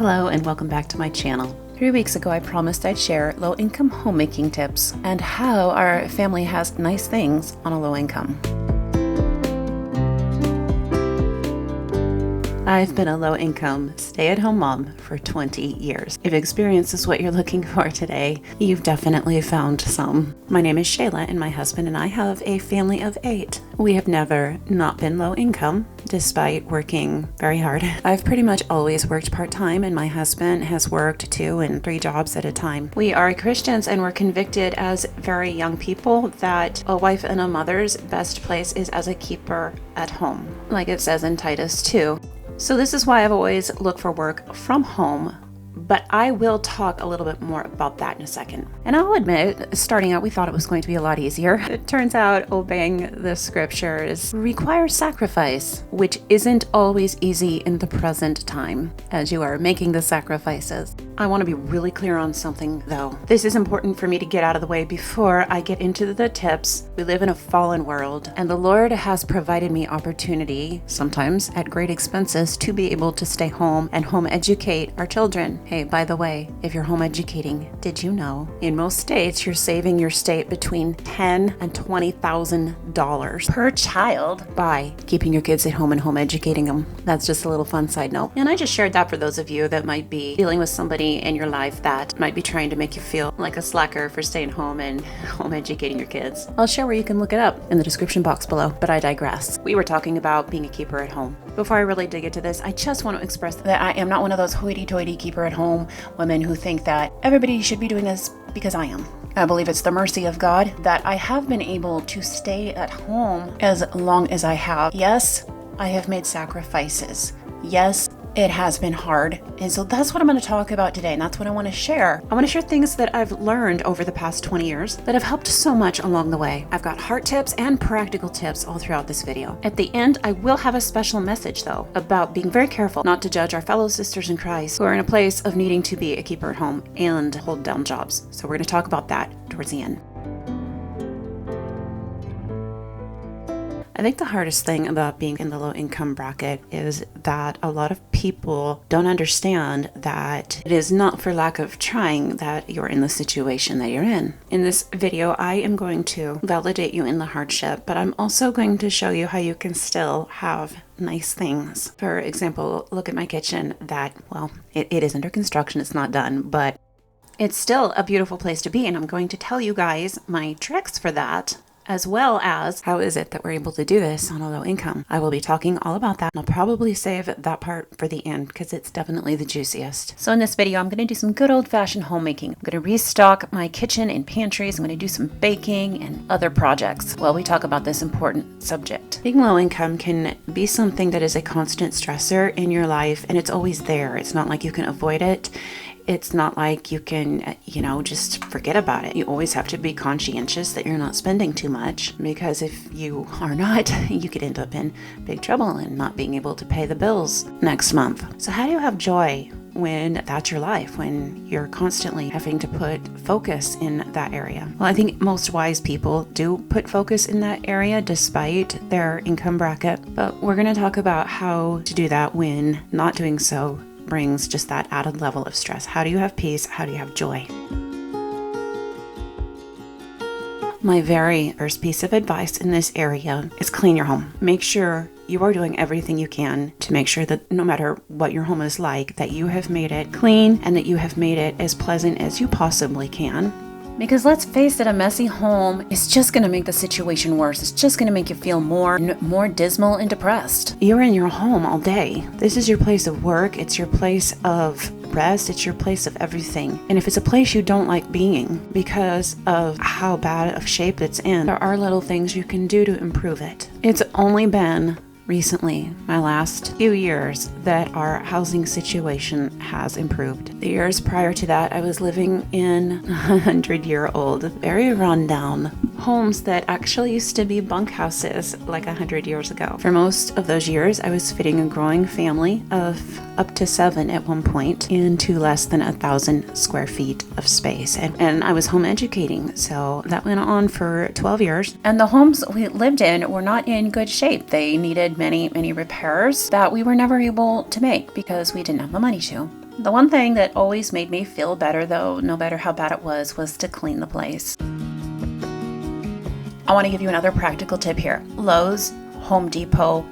Hello and welcome back to my channel. 3 weeks ago I promised I'd share low-income homemaking tips and how our family has nice things on a low income. I've been a low-income, stay-at-home mom for 20 years. If experience is what you're looking for today, you've definitely found some. My name is Shayla and my husband and I have a family of 8. We have never not been low-income, despite working very hard. I've pretty much always worked part-time and my husband has worked 2 and 3 jobs at a time. We are Christians and we're convicted as very young people that a wife and a mother's best place is as a keeper at home, like it says in Titus 2. So this is why I've always looked for work from home, but I will talk a little bit more about that in a second. And I'll admit, starting out, we thought it was going to be a lot easier. It turns out obeying the scriptures requires sacrifice, which isn't always easy in the present time as you are making the sacrifices. I want to be really clear on something though. This is important for me to get out of the way before I get into the tips. We live in a fallen world and the Lord has provided me opportunity, sometimes at great expenses, to be able to stay home and home educate our children. Hey, by the way, if you're home educating, did you know in most states you're saving your state between $10,000 and $20,000 per child by keeping your kids at home and home educating them? That's just a little fun side note. And I just shared that for those of you that might be dealing with somebody in your life that might be trying to make you feel like a slacker for staying home and home educating your kids. I'll share where you can look it up in the description box below, but I digress. We were talking about being a keeper at home. Before I really dig into this, I just want to express that I am not one of those hoity-toity keeper at home women who think that everybody should be doing this because I am. I believe it's the mercy of God that I have been able to stay at home as long as I have. Yes, I have made sacrifices. Yes, it has been hard. And so that's what I'm going to talk about today. And that's what I want to share. I want to share things that I've learned over the past 20 years that have helped so much along the way. I've got heart tips and practical tips all throughout this video. At the end, I will have a special message though about being very careful not to judge our fellow sisters in Christ who are in a place of needing to be a keeper at home and hold down jobs. So we're going to talk about that towards the end. I think the hardest thing about being in the low income bracket is that a lot of people don't understand that it is not for lack of trying that you're in the situation that you're in. In this video, I am going to validate you in the hardship, but I'm also going to show you how you can still have nice things. For example, look at my kitchen that, well, it is under construction, it's not done, but it's still a beautiful place to be. And I'm going to tell you guys my tricks for that, as well as how is it that we're able to do this on a low income. I will be talking all about that. I'll probably save that part for the end because it's definitely the juiciest. So in this video, I'm going to do some good old-fashioned homemaking. I'm going to restock my kitchen and pantries. I'm going to do some baking and other projects while we talk about this important subject. Being low income can be something that is a constant stressor in your life, and it's always there. It's not like you can avoid it. It's not like you can, just forget about it. You always have to be conscientious that you're not spending too much, because if you are not, you could end up in big trouble and not being able to pay the bills next month. So how do you have joy when that's your life, when you're constantly having to put focus in that area? Well, I think most wise people do put focus in that area despite their income bracket, but we're going to talk about how to do that when not doing so brings just that added level of stress. How do you have peace? How do you have joy? My very first piece of advice in this area is clean your home. Make sure you are doing everything you can to make sure that no matter what your home is like, that you have made it clean and that you have made it as pleasant as you possibly can. Because let's face it, a messy home is just going to make the situation worse. It's just going to make you feel more dismal and depressed. You're in your home all day. This is your place of work. It's your place of rest. It's your place of everything. And if it's a place you don't like being because of how bad of shape it's in, there are little things you can do to improve it. It's only been recently, my last few years, that our housing situation has improved. The years prior to that, I was living in 100-year-old, very rundown homes that actually used to be bunkhouses like 100 years ago. For most of those years, I was feeding a growing family of up to 7 at one point into less than 1,000 square feet of space. And I was home educating, so that went on for 12 years. And the homes we lived in were not in good shape. They needed many repairs that we were never able to make because we didn't have the money to. The one thing that always made me feel better, though, no matter how bad it was to clean the place. I want to give you another practical tip here. Lowe's, Home Depot,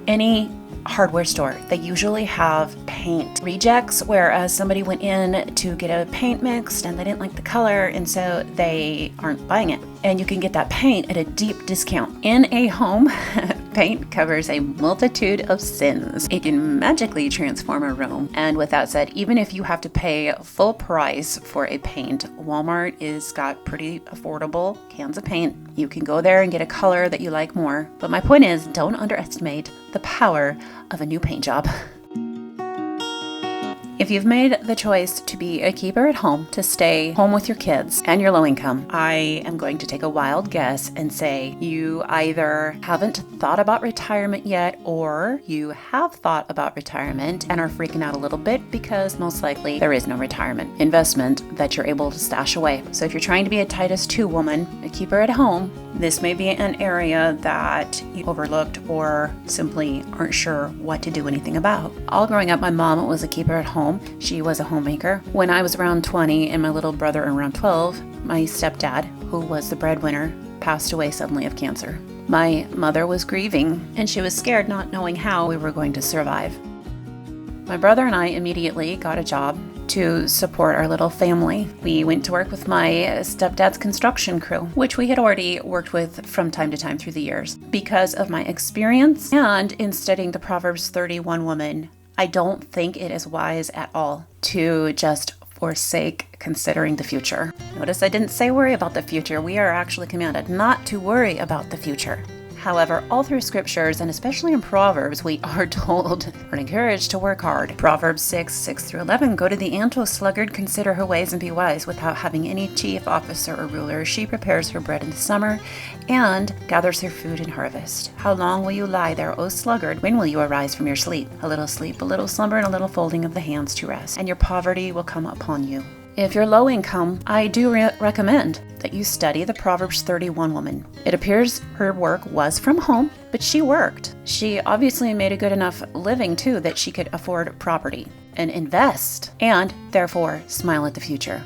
any hardware store, they usually have paint rejects, whereas somebody went in to get a paint mixed and they didn't like the color, and so they aren't buying it. And you can get that paint at a deep discount. In a home, paint covers a multitude of sins. It can magically transform a room. And with that said, even if you have to pay full price for a paint, Walmart is got pretty affordable cans of paint. You can go there and get a color that you like more. But my point is, don't underestimate the power of a new paint job. If you've made the choice to be a keeper at home, to stay home with your kids and you're low income, I am going to take a wild guess and say you either haven't thought about retirement yet, or you have thought about retirement and are freaking out a little bit because most likely there is no retirement investment that you're able to stash away. So if you're trying to be a Titus 2 woman, a keeper at home, this may be an area that you overlooked or simply aren't sure what to do anything about. All growing up, my mom was a keeper at home. She was a homemaker. When I was around 20 and my little brother around 12, my stepdad, who was the breadwinner, passed away suddenly of cancer. My mother was grieving and she was scared, not knowing how we were going to survive. My brother and I immediately got a job to support our little family. We went to work with my stepdad's construction crew, which we had already worked with from time to time through the years. Because of my experience and in studying the Proverbs 31 woman, I don't think it is wise at all to just forsake considering the future. Notice I didn't say worry about the future. We are actually commanded not to worry about the future. However, all through scriptures, and especially in Proverbs, we are told or encouraged to work hard. Proverbs 6:6-11, go to the ant, O sluggard, consider her ways and be wise. Without having any chief, officer, or ruler, she prepares her bread in the summer and gathers her food in harvest. How long will you lie there, O sluggard? When will you arise from your sleep? A little sleep, a little slumber, and a little folding of the hands to rest, and your poverty will come upon you. If you're low income, I do recommend that you study the Proverbs 31 woman. It appears her work was from home, but she worked. She obviously made a good enough living too that she could afford property and invest, and therefore smile at the future.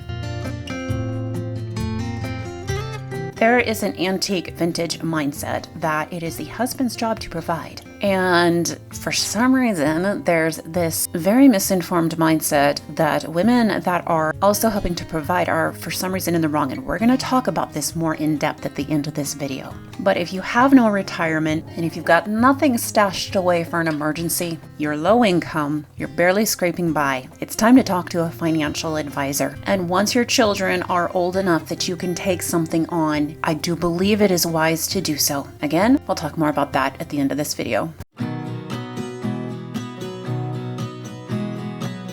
There is an antique vintage mindset that it is the husband's job to provide. And for some reason, there's this very misinformed mindset that women that are also helping to provide are for some reason in the wrong. And we're going to talk about this more in depth at the end of this video. But if you have no retirement and if you've got nothing stashed away for an emergency, you're low income, you're barely scraping by, it's time to talk to a financial advisor. And once your children are old enough that you can take something on, I do believe it is wise to do so. Again, I'll talk more about that at the end of this video.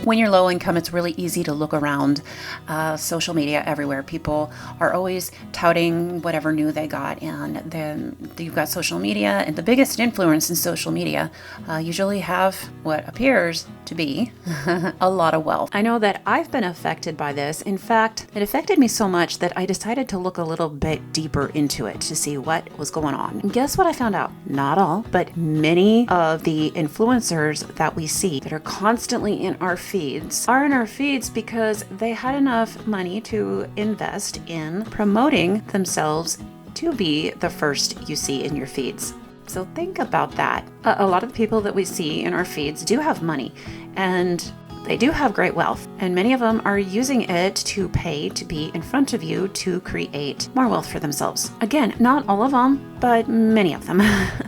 When you're low income, it's really easy to look around social media everywhere. People are always touting whatever new they got, and then you've got social media, and the biggest influence in social media usually have what appears to be a lot of wealth. I know that I've been affected by this. In fact, it affected me so much that I decided to look a little bit deeper into it to see what was going on. And guess what I found out? Not all, but many of the influencers that we see that are constantly in our feeds are in our feeds because they had enough money to invest in promoting themselves to be the first you see in your feeds. So think about that. A lot of the people that we see in our feeds do have money, and they do have great wealth, and many of them are using it to pay to be in front of you to create more wealth for themselves. Again, not all of them, but many of them.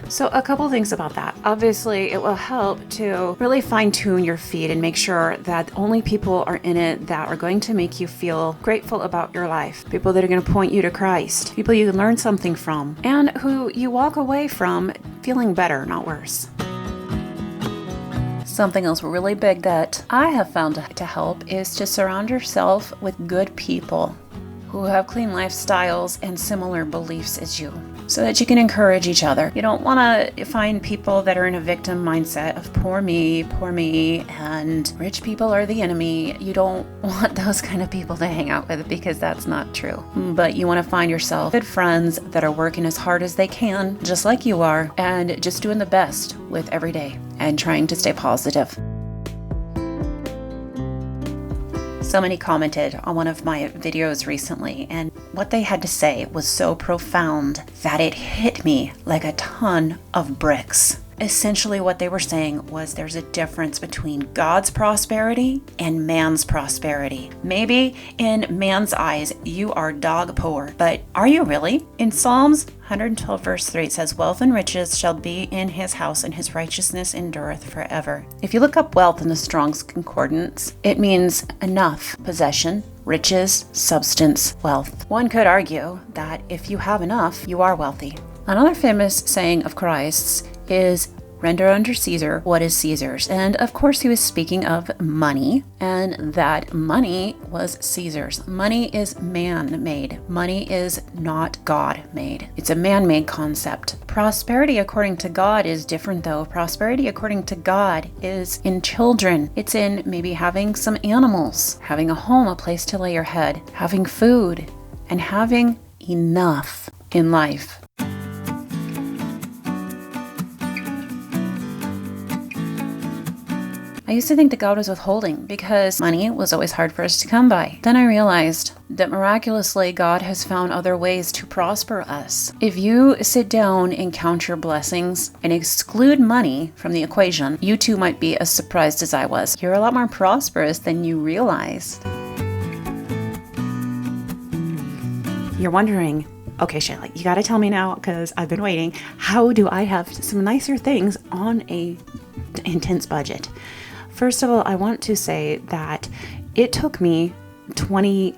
So a couple things about that. Obviously, it will help to really fine-tune your feed and make sure that only people are in it that are going to make you feel grateful about your life, people that are going to point you to Christ, people you can learn something from, and who you walk away from feeling better, not worse. Something else really big that I have found to help is to surround yourself with good people who have clean lifestyles and similar beliefs as you, so that you can encourage each other. You don't want to find people that are in a victim mindset of poor me, and rich people are the enemy. You don't want those kind of people to hang out with because that's not true. But you want to find yourself good friends that are working as hard as they can, just like you are, and just doing the best with every day and trying to stay positive. Somebody commented on one of my videos recently, and what they had to say was so profound that it hit me like a ton of bricks. Essentially what they were saying was there's a difference between God's prosperity and man's prosperity. Maybe in man's eyes you are dog poor, but are you really? In Psalms 112 verse 3 it says, wealth and riches shall be in his house, and his righteousness endureth forever. If you look up wealth in the Strong's Concordance, it means enough, possession, riches, substance, wealth. One could argue that if you have enough, you are wealthy. Another famous saying of Christ's is, render unto Caesar what is Caesar's. And of course he was speaking of money, and that money was Caesar's. Money is man-made. Money is not God-made. It's a man-made concept. Prosperity according to God is different though. Prosperity according to God is in children. It's in maybe having some animals, having a home, a place to lay your head, having food, and having enough in life. I used to think that God was withholding because money was always hard for us to come by. Then I realized that miraculously God has found other ways to prosper us. If you sit down and count your blessings and exclude money from the equation, you too might be as surprised as I was. You're a lot more prosperous than you realized. You're wondering, okay, Shayla, you gotta tell me now because I've been waiting. How do I have some nicer things on a intense budget? First of all, I want to say that it took me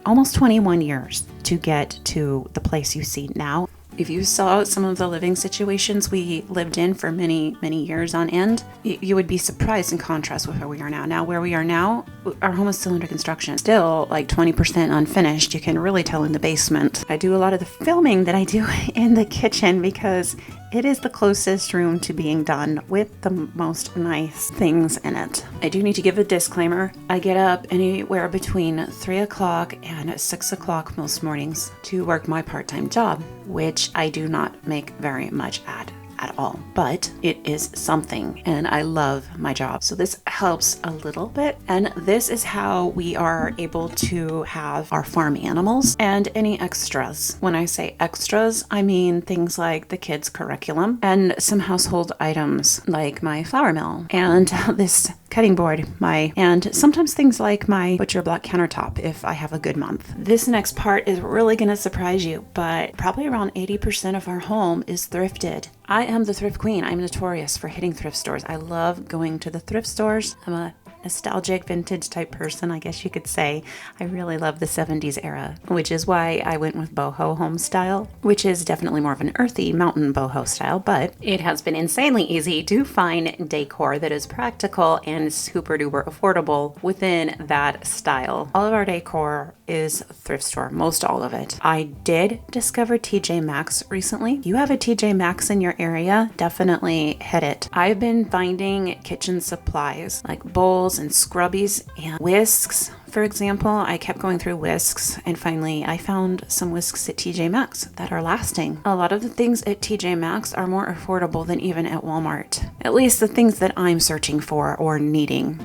almost 21 years to get to the place you see now. If you saw some of the living situations we lived in for many, many years on end, you would be surprised in contrast with where we are now. Now, where we are now, our home is still under construction. Still like 20% unfinished. You can really tell in the basement. I do a lot of the filming that I do in the kitchen because it is the closest room to being done with the most nice things in it. I do need to give a disclaimer. I get up anywhere between 3 o'clock and 6 o'clock most mornings to work my part-time job, which I do not make very much at all, but it is something and I love my job. So this helps a little bit, and this is how we are able to have our farm animals and any extras. When I say extras, I mean things like the kids' curriculum and some household items like my flour mill and this cutting board, and sometimes things like my butcher block countertop if I have a good month. This next part is really going to surprise you, but probably around 80% of our home is thrifted. I am the thrift queen. I'm notorious for hitting thrift stores. I love going to the thrift stores. I'm a nostalgic vintage type person, I guess you could say. I really love the 70s era, which is why I went with boho home style, which is definitely more of an earthy mountain boho style, but it has been insanely easy to find decor that is practical and super duper affordable within that style. All of our decor is thrift store, most all of it. I did discover TJ Maxx recently. If you have a TJ Maxx in your area, definitely hit it. I've been finding kitchen supplies like bowls and scrubbies and whisks. For example, I kept going through whisks and finally I found some whisks at TJ Maxx that are lasting. A lot of the things at TJ Maxx are more affordable than even at Walmart. At least the things that I'm searching for or needing.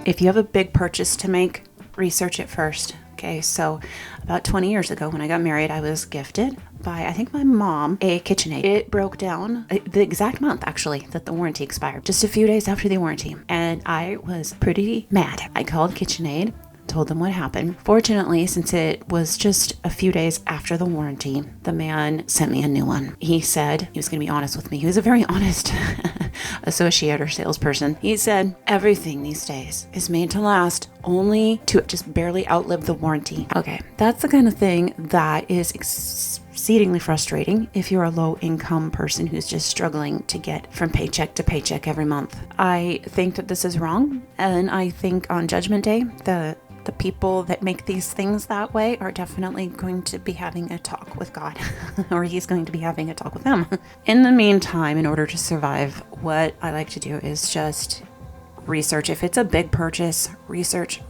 If you have a big purchase to make, research it first. Okay, so about 20 years ago when I got married, I was gifted by, I think, my mom, a KitchenAid. It broke down the exact month, actually, that the warranty expired, just a few days after the warranty. And I was pretty mad. I called KitchenAid, told them what happened. Fortunately, since it was just a few days after the warranty, the man sent me a new one. He said he was going to be honest with me. He was a very honest associate or salesperson. He said, everything these days is made to last, only to just barely outlive the warranty. Okay, that's the kind of thing that is exceedingly frustrating if you're a low-income person who's just struggling to get from paycheck to paycheck every month. I think that this is wrong, and I think on Judgment Day, the people that make these things that way are definitely going to be having a talk with God, or he's going to be having a talk with them. In the meantime, in order to survive, what I like to do is just research. If it's a big purchase, research.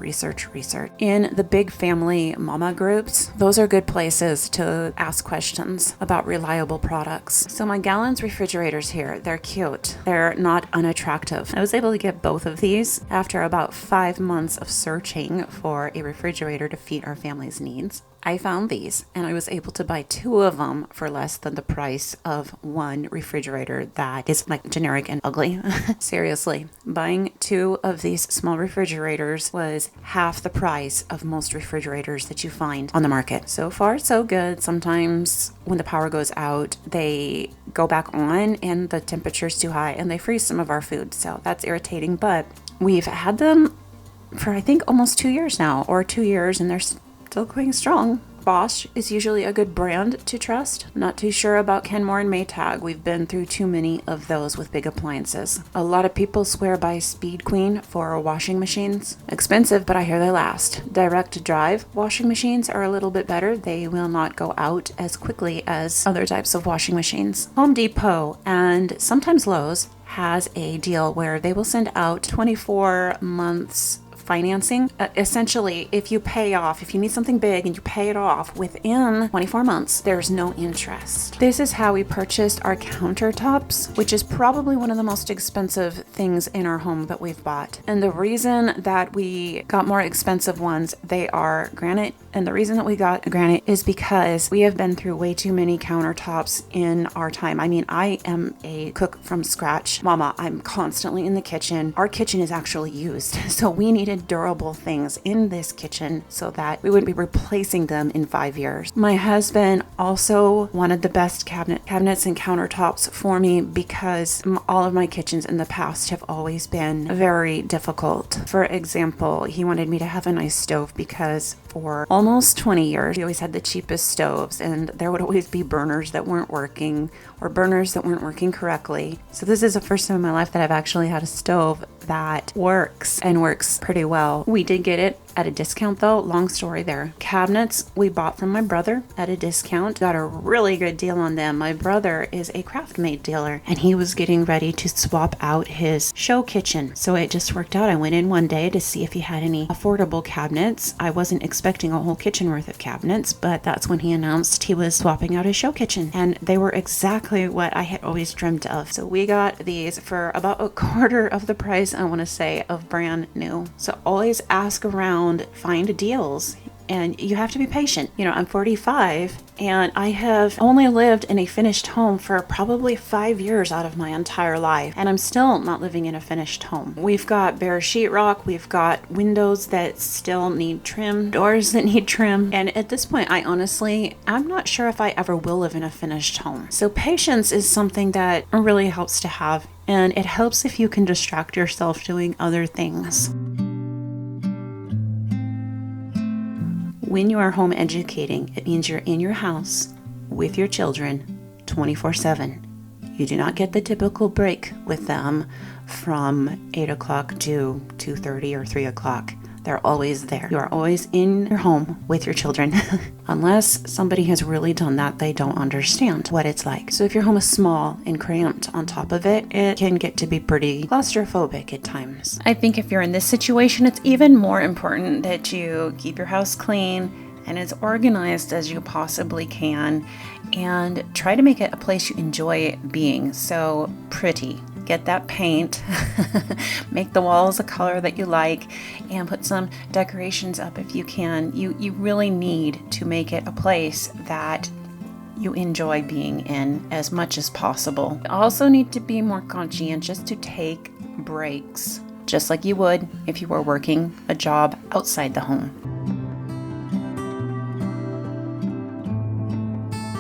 In the big family mama groups, those are good places to ask questions about reliable products. So my Gallons refrigerators here, they're cute. They're not unattractive. I was able to get both of these after about 5 months of searching for a refrigerator to feed our family's needs. I found these and I was able to buy 2 of them for less than the price of one refrigerator that is like generic and ugly. Seriously, buying 2 of these small refrigerators was half the price of most refrigerators that you find on the market. So far, so good. Sometimes when the power goes out, they go back on and the temperature's too high and they freeze some of our food. So that's irritating, but we've had them for I think almost 2 years now, or 2 years, and they're still going strong. Bosch is usually a good brand to trust. Not too sure about Kenmore and Maytag. We've been through too many of those with big appliances. A lot of people swear by Speed Queen for washing machines. Expensive, but I hear they last. Direct drive washing machines are a little bit better. They will not go out as quickly as other types of washing machines. Home Depot and sometimes Lowe's has a deal where they will send out 24 months financing. Essentially, if you need something big and you pay it off within 24 months, there's no interest. This is how we purchased our countertops, which is probably one of the most expensive things in our home that we've bought. And the reason that we got more expensive ones, they are granite. And the reason that we got granite is because we have been through way too many countertops in our time. I mean, I am a cook from scratch mama. I'm constantly in the kitchen. Our kitchen is actually used. So we needed durable things in this kitchen so that we wouldn't be replacing them in 5 years. My husband also wanted the best cabinets and countertops for me because all of my kitchens in the past have always been very difficult. For example, he wanted me to have a nice stove because for almost 20 years, we always had the cheapest stoves and there would always be burners that weren't working or burners that weren't working correctly. So this is the first time in my life that I've actually had a stove that works and works pretty well. We did get it at a discount though. Long story there. Cabinets we bought from my brother at a discount. Got a really good deal on them. My brother is a craft-made dealer and he was getting ready to swap out his show kitchen. So it just worked out. I went in one day to see if he had any affordable cabinets. I wasn't expecting a whole kitchen worth of cabinets, but that's when he announced he was swapping out his show kitchen. And they were exactly what I had always dreamt of. So we got these for about a quarter of the price, I want to say, of brand new. So always ask around, find deals, and you have to be patient. You know, I'm 45 and I have only lived in a finished home for probably 5 years out of my entire life, and I'm still not living in a finished home. We've got bare sheetrock, we've got windows that still need trim, doors that need trim, and at this point I'm not sure if I ever will live in a finished home. So patience is something that really helps to have, and it helps if you can distract yourself doing other things. When you are home educating, it means you're in your house with your children 24/7. You do not get the typical break with them from 8 o'clock to 2:30 or 3 o'clock. They're always there. You are always in your home with your children. Unless somebody has really done that, they don't understand what it's like. So if your home is small and cramped on top of it, it can get to be pretty claustrophobic at times. I think if you're in this situation, it's even more important that you keep your house clean and as organized as you possibly can, and try to make it a place you enjoy being. So pretty. Get that paint, make the walls a color that you like, and put some decorations up if you can. You really need to make it a place that you enjoy being in as much as possible. You also need to be more conscientious to take breaks, just like you would if you were working a job outside the home.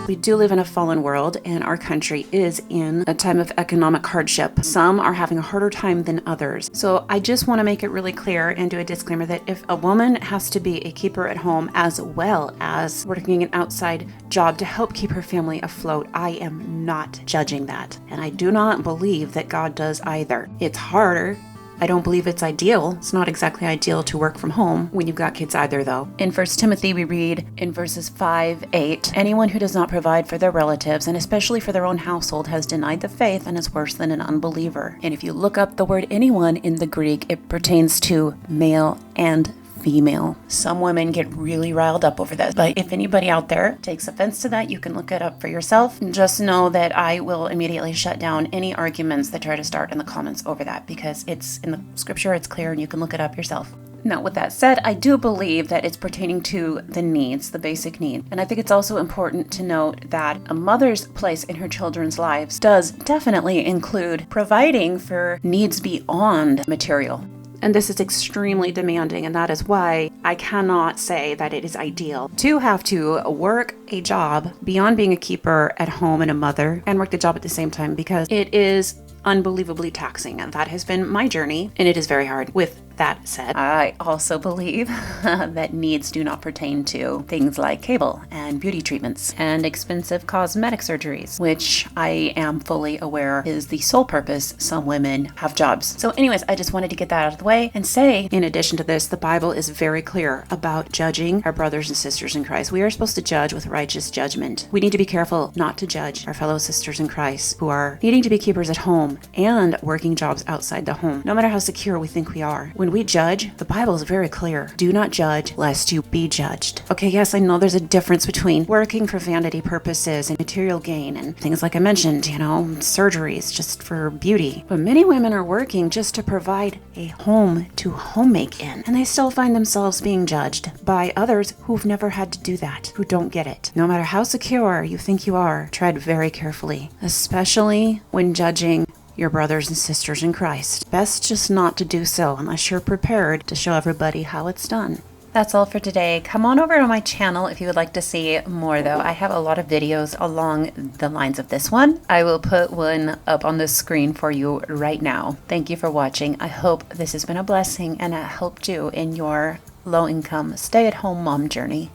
We do live in a fallen world, and our country is in a time of economic hardship. Some are having a harder time than others. So I just want to make it really clear and do a disclaimer that if a woman has to be a keeper at home as well as working an outside job to help keep her family afloat, I am not judging that. And I do not believe that God does either. It's harder. I don't believe it's ideal. It's not exactly ideal to work from home when you've got kids either, though. In 1 Timothy, we read in verses 5-8, anyone who does not provide for their relatives, and especially for their own household, has denied the faith and is worse than an unbeliever. And if you look up the word anyone in the Greek, it pertains to male and female. Some women get really riled up over that, but if anybody out there takes offense to that, you can look it up for yourself. Just know that I will immediately shut down any arguments that try to start in the comments over that, because it's in the scripture, it's clear, and you can look it up yourself. Now, with that said, I do believe that it's pertaining to the needs, the basic need. And I think it's also important to note that a mother's place in her children's lives does definitely include providing for needs beyond material. And this is extremely demanding, and that is why I cannot say that it is ideal to have to work a job beyond being a keeper at home and a mother and work the job at the same time, because it is unbelievably taxing, and that has been my journey, and it is very hard. With that said, I also believe that needs do not pertain to things like cable and beauty treatments and expensive cosmetic surgeries, which I am fully aware is the sole purpose some women have jobs. So anyways, I just wanted to get that out of the way and say, in addition to this, the Bible is very clear about judging our brothers and sisters in Christ. We are supposed to judge with righteous judgment. We need to be careful not to judge our fellow sisters in Christ who are needing to be keepers at home and working jobs outside the home, no matter how secure we think we are. When we judge, the Bible is very clear. Do not judge lest you be judged. Okay, yes, I know there's a difference between working for vanity purposes and material gain and things like I mentioned, surgeries just for beauty. But many women are working just to provide a home to homemake in, and they still find themselves being judged by others who've never had to do that, who don't get it. No matter how secure you think you are, tread very carefully, especially when judging your brothers and sisters in Christ. Best just not to do so unless you're prepared to show everybody how it's done. That's all for today. Come on over to my channel if you would like to see more, though. I have a lot of videos along the lines of this one. I will put one up on the screen for you right now. Thank you for watching. I hope this has been a blessing and it helped you in your low-income, stay-at-home mom journey.